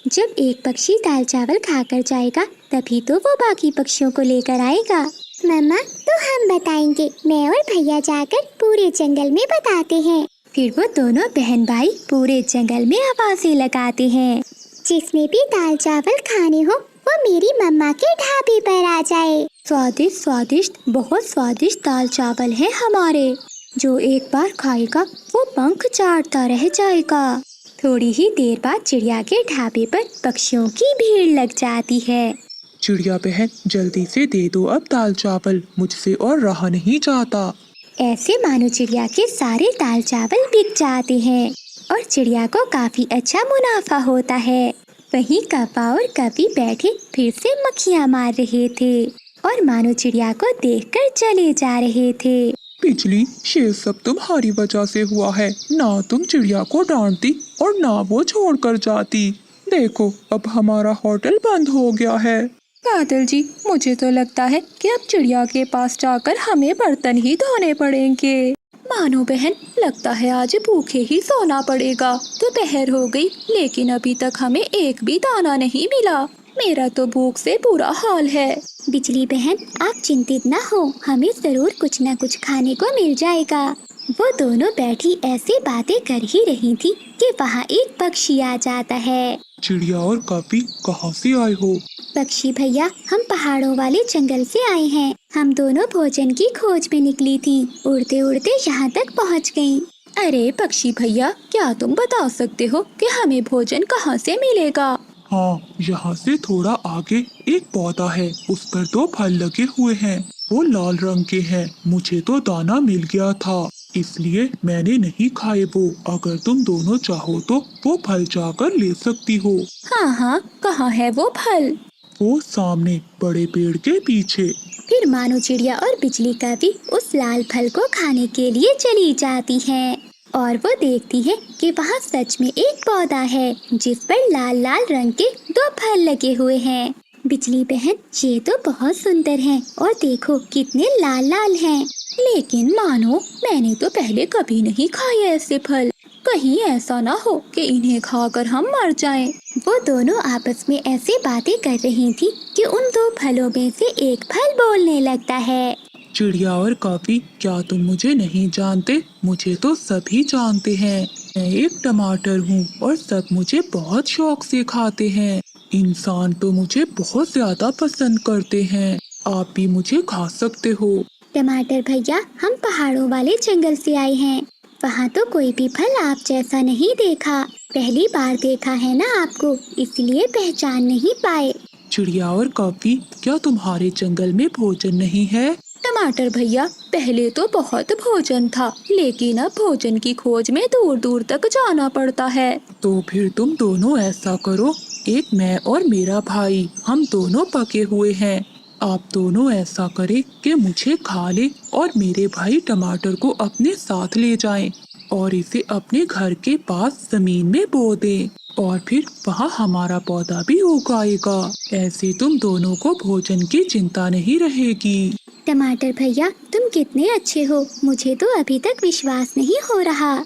जब एक पक्षी दाल चावल खाकर जाएगा तभी तो वो बाकी पक्षियों को लेकर आएगा। मम्मा, तो हम बताएंगे। मैं और भैया जाकर पूरे जंगल में बताते हैं। फिर वो दोनों बहन भाई पूरे जंगल में आवाजें लगाते हैं। जिसने भी दाल चावल खाने हो वो मेरी मम्मा के ढाबे पर आ जाए। स्वादिष्ट स्वादिष्ट, बहुत स्वादिष्ट दाल चावल है हमारे। जो एक बार खाएगा वो पंख चाटता रह जाएगा। थोड़ी ही देर बाद चिड़िया के ढाबे पर पक्षियों की भीड़ लग जाती है। चिड़िया बहन, जल्दी से दे दो अब दाल चावल, मुझसे और रहा नहीं जाता। ऐसे मानो चिड़िया के सारे दाल चावल बिक जाते हैं और चिड़िया को काफी अच्छा मुनाफा होता है। वहीं कौवा और कवि बैठे फिर से मक्खियाँ मार रहे थे और मानो चिड़िया को देखकर चले जा रहे थे। बिजली, ये सब तुम्हारी वजह से हुआ है। ना तुम चिड़िया को डांटती और ना वो छोड़कर जाती। देखो, अब हमारा होटल बंद हो गया है। बादल जी, मुझे तो लगता है कि अब चिड़िया के पास जाकर हमें बर्तन ही धोने पड़ेंगे। मानो बहन, लगता है आज भूखे ही सोना पड़ेगा। दोपहर हो गई लेकिन अभी तक हमें एक भी दाना नहीं मिला। मेरा तो भूख से बुरा हाल है। बिजली बहन, आप चिंतित न हो, हमें जरूर कुछ न कुछ खाने को मिल जाएगा। वो दोनों बैठी ऐसी बातें कर ही रही थी कि वहाँ एक पक्षी आ जाता है। चिड़िया और कवि, कहाँ से आए हो? पक्षी भैया, हम पहाड़ों वाले जंगल से आए हैं। हम दोनों भोजन की खोज में निकली थी। उड़ते उड़ते यहाँ तक पहुँच गयी। अरे पक्षी भैया, क्या तुम बता सकते हो कि हमें भोजन कहाँ से मिलेगा? हाँ, यहाँ से थोड़ा आगे एक पौधा है, उस पर 2 फल लगे हुए हैं। वो लाल रंग के हैं। मुझे तो दाना मिल गया था, इसलिए मैंने नहीं खाए वो। अगर तुम दोनों चाहो तो वो फल जाकर ले सकती हो। हाँ हाँ, कहाँ है वो फल? वो सामने बड़े पेड़ के पीछे। फिर मानो चिड़िया और बिजली का भी उस लाल फल को खाने के लिए चली जाती है और वो देखती है कि वहाँ सच में एक पौधा है जिस पर लाल लाल रंग के 2 फल लगे हुए हैं। बिजली बहन, ये तो बहुत सुंदर हैं और देखो कितने लाल लाल हैं। लेकिन मानो, मैंने तो पहले कभी नहीं खाए ऐसे फल। कहीं ऐसा ना हो कि इन्हें खाकर हम मर जाएं। वो दोनों आपस में ऐसे बातें कर रही थी कि उन 2 फलों में से एक फल बोलने लगता है। चिड़िया और कवि, क्या तुम मुझे नहीं जानते? मुझे तो सभी जानते हैं। मैं एक टमाटर हूँ और सब मुझे बहुत शौक से खाते हैं। इंसान तो मुझे बहुत ज्यादा पसंद करते हैं। आप भी मुझे खा सकते हो। टमाटर भैया, हम पहाड़ों वाले जंगल से आए हैं। वहाँ तो कोई भी फल आप जैसा नहीं देखा। पहली बार देखा है ना आपको, इसलिए पहचान नहीं पाए। चिड़िया और कवि, क्या तुम्हारे जंगल में भोजन नहीं है? टमाटर भैया, पहले तो बहुत भोजन था, लेकिन अब भोजन की खोज में दूर दूर तक जाना पड़ता है। तो फिर तुम दोनों ऐसा करो, एक मैं और मेरा भाई, हम दोनों पके हुए हैं। आप दोनों ऐसा करें कि मुझे खा ले और मेरे भाई टमाटर को अपने साथ ले जाएं और इसे अपने घर के पास जमीन में बो दें और फिर वहाँ हमारा पौधा भी उगाएगा। ऐसे तुम दोनों को भोजन की चिंता नहीं रहेगी। टमाटर भैया, तुम कितने अच्छे हो, मुझे तो अभी तक विश्वास नहीं हो रहा।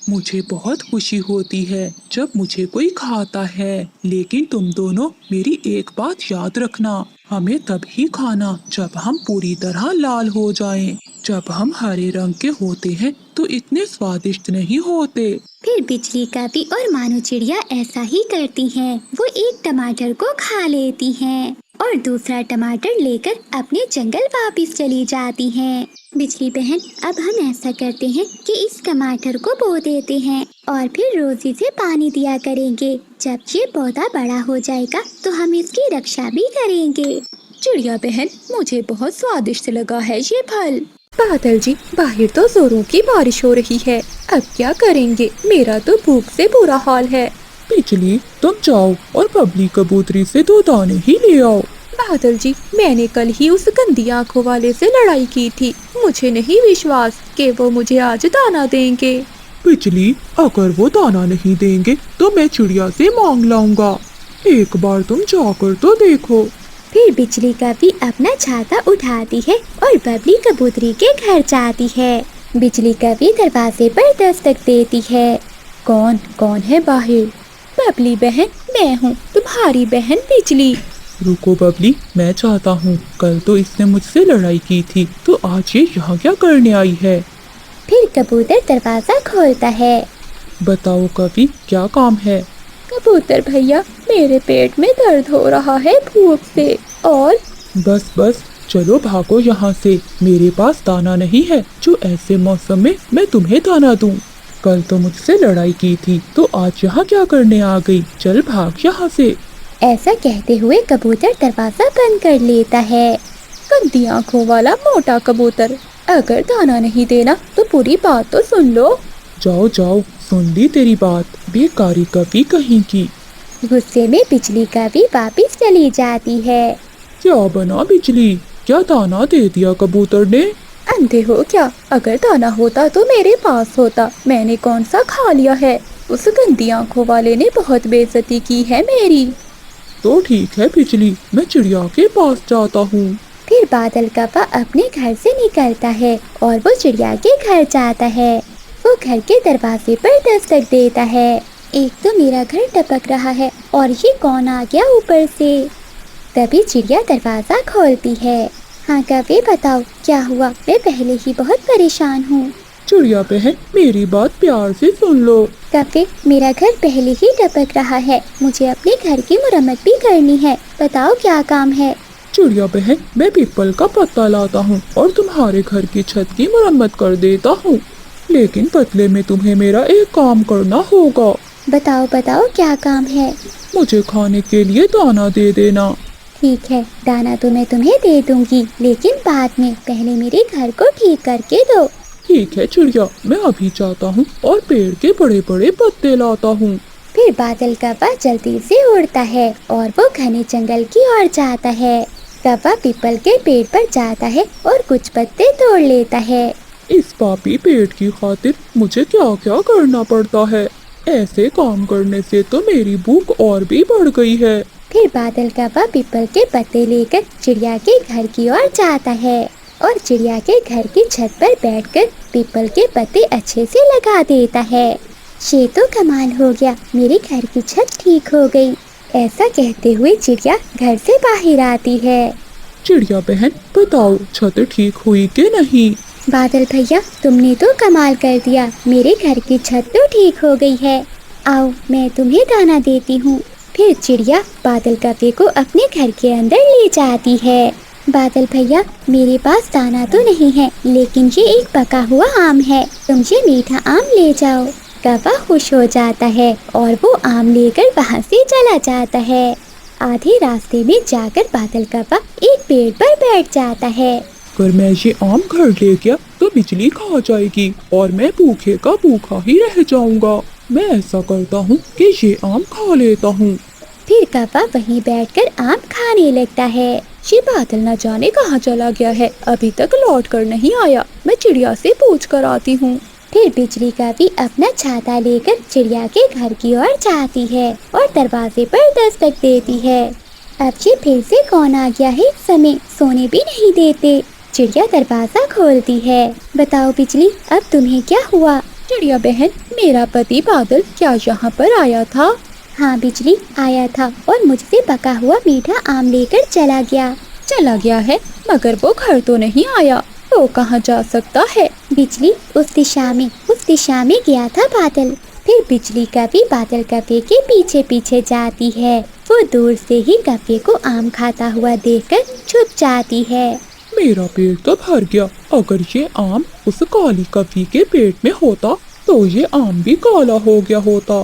मुझे बहुत खुशी होती है जब मुझे कोई खाता है, लेकिन तुम दोनों मेरी एक बात याद रखना, हमें तभी खाना जब हम पूरी तरह लाल हो जाएं। जब हम हरे रंग के होते हैं तो इतने स्वादिष्ट नहीं होते। फिर बिजली का भी और मानो चिड़िया ऐसा ही करती हैं। वो एक टमाटर को खा लेती हैं और दूसरा टमाटर लेकर अपने जंगल वापस चली जाती हैं। बिजली बहन, अब हम ऐसा करते हैं कि इस टमाटर को बो देते हैं और फिर रोज इसे पानी दिया करेंगे। जब ये पौधा बड़ा हो जाएगा तो हम इसकी रक्षा भी करेंगे। चिड़िया बहन, मुझे बहुत स्वादिष्ट लगा है ये फल। बादल जी, बाहर तो जोरों की बारिश हो रही है, अब क्या करेंगे? मेरा तो भूख से बुरा हाल है। बिजली, तुम जाओ और बबली कबूतरी से 2 दाने ही ले आओ। बादल जी, मैंने कल ही उस गंदी आंखों वाले से लड़ाई की थी, मुझे नहीं विश्वास कि वो मुझे आज दाना देंगे। बिजली, अगर वो दाना नहीं देंगे तो मैं चिड़िया से मांग लाऊंगा। एक बार तुम जाकर तो देखो। फिर बिजली कभी अपना छाता उठाती है और बबली कबूतरी के घर जाती है। बिजली कभी दरवाजे पर दस्तक देती है। कौन कौन है बाहर? बबली बहन, मैं हूँ तुम्हारी बहन बिजली। रुको बबली, मैं चाहता हूँ, कल तो इसने मुझसे लड़ाई की थी, तो आज ये यहाँ क्या करने आई है? फिर कबूतर दरवाजा खोलता है। बताओ कभी, क्या काम है? कबूतर भैया, मेरे पेट में दर्द हो रहा है भूख से। और बस बस, चलो भागो यहाँ से। मेरे पास दाना नहीं है जो ऐसे मौसम में मैं तुम्हें दाना दूं। कल तो मुझसे लड़ाई की थी, तो आज यहाँ क्या करने आ गई? चल भाग यहाँ से। ऐसा कहते हुए कबूतर दरवाजा बंद कर लेता है। गंदी आंखों वाला मोटा कबूतर, अगर दाना नहीं देना तो पूरी बात तो सुन लो। जाओ जाओ, सुन ली तेरी बात, बेकारी कभी कहीं की। गुस्से में बिजली कभी वापिस चली जाती है। क्या बना बिजली? क्या दाना दे दिया कबूतर ने? अंधे हो क्या? अगर दाना होता तो मेरे पास होता, मैंने कौन सा खा लिया है। उस गंदी आंखों वाले ने बहुत बेइज्जती की है मेरी। तो ठीक है बिजली, मैं चिड़िया के पास जाता हूँ। फिर बादल कौवा अपने घर से निकलता है और वो चिड़िया के घर जाता है। वो घर के दरवाजे पर दस्तक देता है। एक तो मेरा घर टपक रहा है और ये कौन आ गया ऊपर से? तभी चिड़िया दरवाजा खोलती है। हाँ कभी बताओ क्या हुआ? मैं पहले ही बहुत परेशान हूँ। चिड़िया बहन, मेरी बात प्यार से सुन लो। कभी मेरा घर पहले ही टपक रहा है, मुझे अपने घर की मुरम्मत भी करनी है, बताओ क्या काम है? चिड़िया बहन, मैं पीपल का पत्ता लाता हूँ और तुम्हारे घर की छत की मुरम्मत कर देता हूँ, लेकिन बदले में तुम्हें मेरा एक काम करना होगा। बताओ बताओ क्या काम है? मुझे खाने के लिए दाना दे देना। ठीक है, दाना तो मैं तुम्हें दे दूंगी, लेकिन बाद में, पहले मेरे घर को ठीक करके दो। ठीक है चिड़िया, मैं अभी जाता हूँ और पेड़ के बड़े बड़े पत्ते लाता हूँ। फिर बादल कौवा जल्दी से उड़ता है और वो घने जंगल की ओर जाता है। कौवा पीपल के पेड़ पर जाता है और कुछ पत्ते तोड़ लेता है। इस पापी पेड़ की खातिर मुझे क्या क्या करना पड़ता है। ऐसे काम करने से तो मेरी भूख और भी बढ़ गई है। फिर बादल कौवा पीपल के पत्ते लेकर चिड़िया के घर की ओर जाता है और चिड़िया के घर की छत पर बैठकर पीपल के पत्ते अच्छे से लगा देता है। ये तो कमाल हो गया, मेरे घर की छत ठीक हो गई। ऐसा कहते हुए चिड़िया घर से बाहर आती है। चिड़िया बहन बताओ, छत ठीक हुई कि नहीं? बादल भैया, तुमने तो कमाल कर दिया, मेरे घर की छत तो ठीक हो गई है। आओ मैं तुम्हें दाना देती हूँ। फिर चिड़िया बादल कौवे को अपने घर के अंदर ले जाती है। बादल भैया, मेरे पास दाना तो नहीं है, लेकिन ये एक पका हुआ आम है, तुम ये मीठा आम ले जाओ। कौवा खुश हो जाता है और वो आम लेकर वहाँ से चला जाता है। आधे रास्ते में जाकर बादल कौवा एक पेड़ पर बैठ जाता है। अगर मैं ये आम घर ले गया तो बिजली खा जाएगी और मैं भूखे का भूखा ही रह जाऊंगा। मैं ऐसा करता हूँ कि ये आम खा लेता हूँ। फिर कौवा वहीं बैठकर आम खाने लगता है। ये बादल न जाने कहाँ चला गया है, अभी तक लौट कर नहीं आया, मैं चिड़िया से पूछ कर आती हूँ। फिर बिजली कौवी अपना छाता लेकर चिड़िया के घर की ओर जाती है और दरवाजे पर दस्तक देती है। अब ये फिर से कौन आ गया है? इस समय सोने भी नहीं देते। चिड़िया दरवाजा खोलती है। बताओ बिजली, अब तुम्हें क्या हुआ? चिड़िया बहन, मेरा पति बादल क्या यहाँ पर आया था? हाँ बिजली, आया था और मुझसे पका हुआ मीठा आम लेकर चला गया। चला गया है, मगर वो घर तो नहीं आया, वो कहाँ जा सकता है? बिजली, उस दिशा में गया था बादल। फिर बिजली कौवी बादल कौवे के पीछे पीछे जाती है। वो दूर से ही कौवे को आम खाता हुआ देखकर छुप जाती है। मेरा पेट तो भर गया। अगर ये आम उस काली कौवी के पेट में होता तो ये आम भी काला हो गया होता।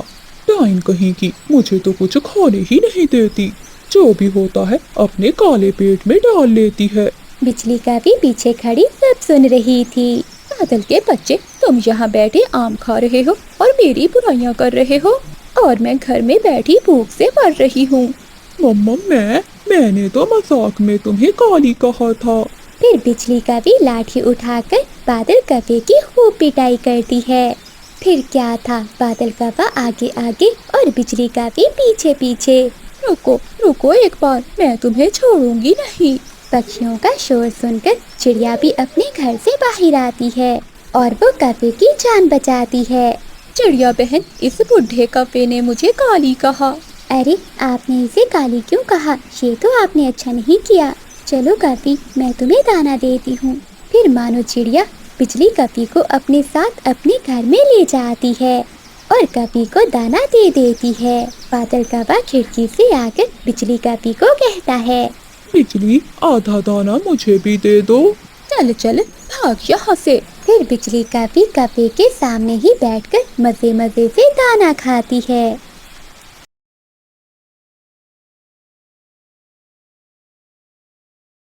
डाइन कहीं की, मुझे तो कुछ खाने ही नहीं देती। जो भी होता है अपने काले पेट में डाल लेती है। बिजली कौवी पीछे खड़ी सब सुन रही थी। बादल के बच्चे, तुम यहाँ बैठे आम खा रहे हो और मेरी बुराइयां कर रहे हो, और मैं घर में बैठी भूख से मर रही हूँ। मम्मा, मैंने तो मजाक में तुम्हें काली कहा था। फिर बिजली कौवी लाठी उठाकर बादल कौवे की खूब पिटाई करती है। फिर क्या था, बादल कौवा आगे आगे और बिजली कौवी पीछे पीछे। रुको रुको एक बार, मैं तुम्हें छोड़ूंगी नहीं। पक्षियों का शोर सुनकर चिड़िया भी अपने घर से बाहर आती है और वो कौवे की जान बचाती है। चिड़िया बहन, इस बुढ़े कौवे ने मुझे काली कहा। अरे आपने इसे काली क्यों कहा? ये तो आपने अच्छा नहीं किया। चलो कौवी, मैं तुम्हें दाना देती हूँ। फिर मानो चिड़िया बिजली कौवी को अपने साथ अपने घर में ले जाती है और कौवी को दाना दे देती है। बादल कौवा खिड़की से आकर बिजली कौवी को कहता है, बिजली, आधा दाना मुझे भी दे दो। चल चल भाग यहाँ से। फिर बिजली कौवी कौवे के सामने ही बैठकर मजे मजे से दाना खाती है।